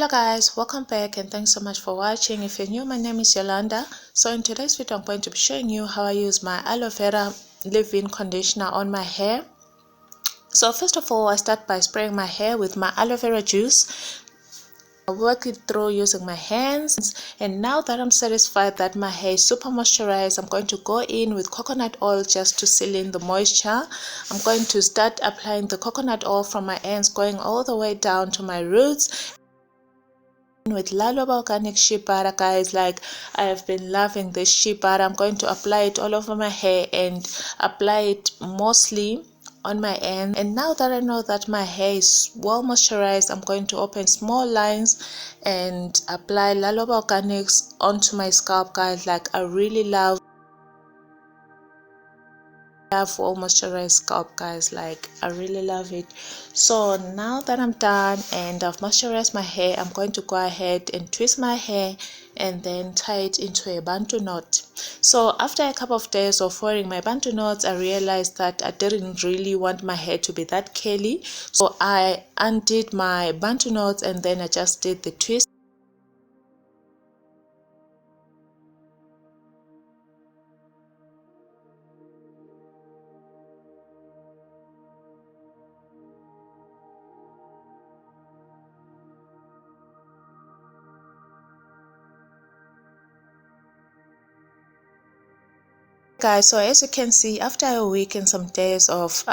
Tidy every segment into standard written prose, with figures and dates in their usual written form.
Hello guys, welcome back and thanks so much for watching. If you're new, my name is Yolanda. So in today's video I'm going to be showing you how I use my aloe vera leave-in conditioner on my hair. So first of all, I start by spraying my hair with my aloe vera juice. I work it through using my hands, and now that I'm satisfied that my hair is super moisturized, I'm going to go in with coconut oil just to seal in the moisture. I'm going to start applying the coconut oil from my ends going all the way down to my roots. With Laloba organic shea butter, guys, like I have been loving this shea butter. I'm going to apply it all over my hair and apply it mostly on my end. And now that I know that my hair is well moisturized, I'm going to open small lines and apply Laloba organics onto my scalp, guys. Like I really love well moisturized scalp, guys. Like I really love it. So now that I'm done and I've moisturized my hair, I'm going to go ahead and twist my hair and then tie it into a bantu knot. So after a couple of days of wearing my bantu knots, I realized that I didn't really want my hair to be that curly, so I undid my bantu knots and then I just did the twist. Guys, so as you can see, after a week and some days of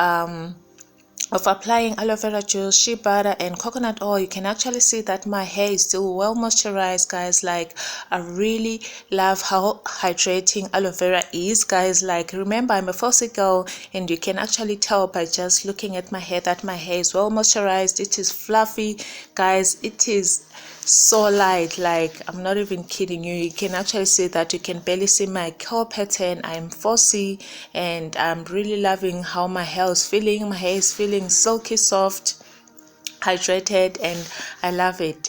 applying aloe vera juice, shea butter and coconut oil, you can actually see that my hair is still well moisturized, guys. Like I really love how hydrating aloe vera is, guys. Like remember, I'm a fussy girl and you can actually tell by just looking at my hair that my hair is well moisturized. It is fluffy, guys. It is so light. Like I'm not even kidding you. You can actually see that. You can barely see my curl pattern. I'm fussy and I'm really loving how my hair is feeling. My hair is feeling silky soft, hydrated, and I love it.